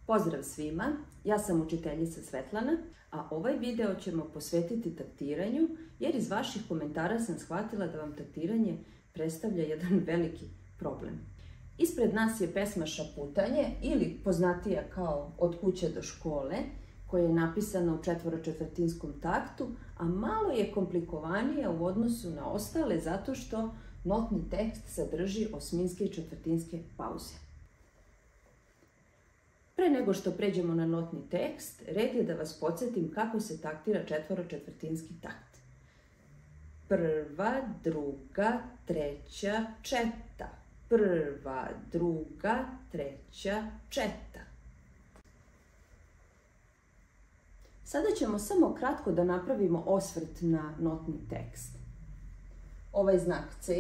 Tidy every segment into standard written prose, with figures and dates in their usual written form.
Pozdrav svima, ja sam učiteljica Svetlana, a ovaj video ćemo posvetiti taktiranju jer iz vaših komentara sam shvatila da vam taktiranje predstavlja jedan veliki problem. Ispred nas je pesma Šaputanje ili poznatija kao Od kuće do škole, koja je napisana u četvoročetvrtinskom taktu, a malo je komplikovanija u odnosu na ostale zato što notni tekst sadrži osminske i četvrtinske pauze. Pre nego što pređemo na notni tekst, red je da vas podsjetim kako se taktira četvoročetvrtinski takt. Prva, druga, treća, četa. Prva, druga, treća, četa. Sada ćemo samo kratko da napravimo osvrt na notni tekst. Ovaj znak C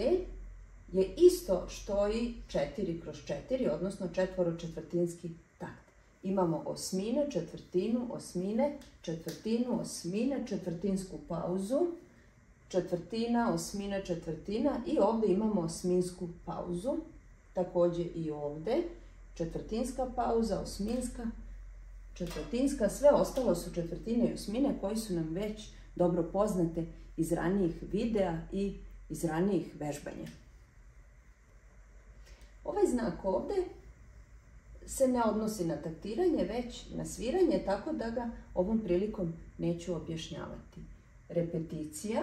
je isto što i 4x4, odnosno četvoročetvrtinski takt. Imamo osmine, četvrtinu, osmine, četvrtinu, osmine, četvrtinsku pauzu, četvrtina, osmina, četvrtina i ovdje imamo osminsku pauzu. Također i ovdje četvrtinska pauza, osminska, četvrtinska, sve ostalo su četvrtine i osmine koji su nam već dobro poznate iz ranijih videa i iz ranijih vežbanja. Ovaj znak ovdje se ne odnosi na taktiranje, već na sviranje, tako da ga ovom prilikom neću objašnjavati. Repeticija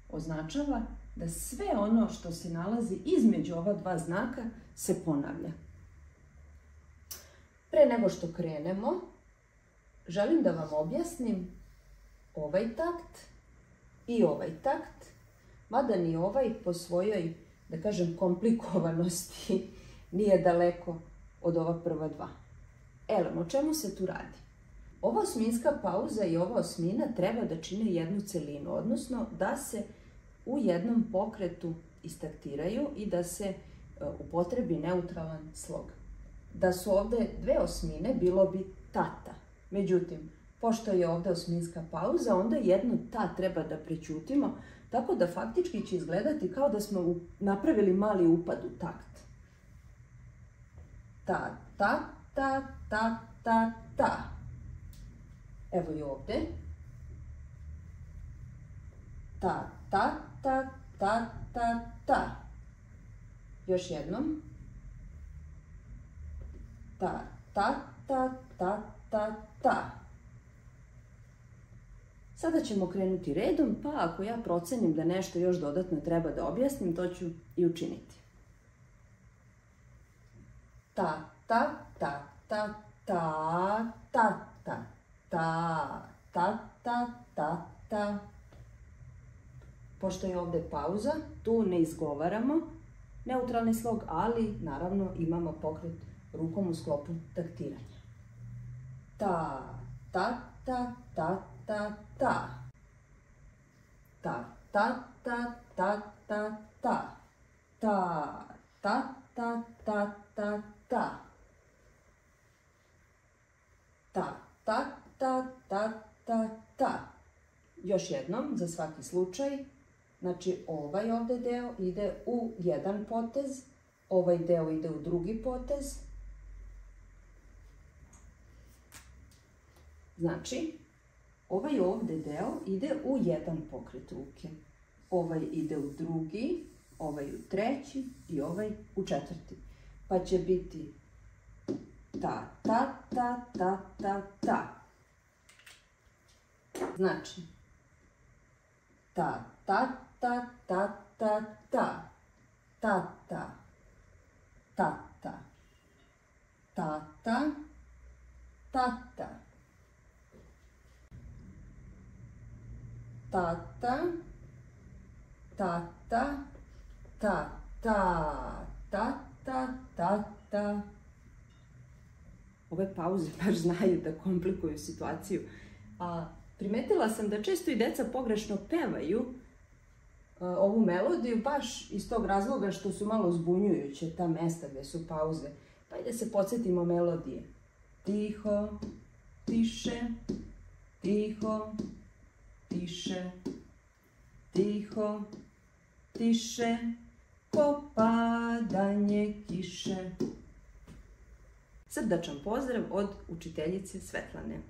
označava da sve ono što se nalazi između ova dva znaka se ponavlja. Pre nego što krenemo, želim da vam objasnim ovaj takt i ovaj takt, mada ni ovaj po svojoj, da kažem, komplikovanosti nije daleko od ova prva dva. Elem, o čemu se tu radi? Ova osminska pauza i ova osmina treba da čine jednu celinu, odnosno da se u jednom pokretu istaktiraju i da se upotrebi neutralan slog. Da su ovdje dve osmine, bilo bi tata. Međutim, pošto je ovdje osminska pauza, onda jedno ta treba da prećutimo, tako da faktički će izgledati kao da smo napravili mali upad u takt. Ta, ta, ta, ta, ta, ta. Evo i ovdje. Ta, ta, ta, ta, ta, ta. Još jednom. Ta, ta, ta, ta, ta, ta. Sada ćemo krenuti redom, pa ako ja procenim da nešto još dodatno treba da objasnim, to ću i učiniti. Ta, ta, ta, ta, ta, ta, ta, ta, ta, ta, ta, ta. Pošto je ovdje pauza, tu ne izgovaramo neutralni slog, ali naravno imamo pokret rukom u sklopu taktiranja. Ta, ta, ta, ta, ta, ta. Ta, ta, ta, ta, ta, ta. Ta, ta, ta, ta, ta, ta. Ta, ta, ta, ta, ta, ta. Još jednom, za svaki slučaj, znači ovaj ovdje deo ide u jedan potez, ovaj deo ide u drugi potez. Znači, ovaj ovdje deo ide u jedan pokret ruke. Ovaj ide u drugi, ovaj u treći i ovaj u četvrti. Pa će biti ta, ta, ta, ta, ta, ta. Znači, ta, ta, ta, ta, ta, ta, ta, ta, ta, ta, ta, ta, ta, ta. Tata, tata, tata, tata, tata. Ove pauze baš znaju da komplikuju situaciju. Primetila sam da često i deca pogrešno pevaju ovu melodiju baš iz tog razloga što su malo zbunjujuće ta mesta gdje su pauze. Pa i da se podsjetimo melodije. Tiho, tiše, tiho, tiše, tiho, tiše, ko padanje kiše. Srdačan pozdrav od učiteljice Svetlane.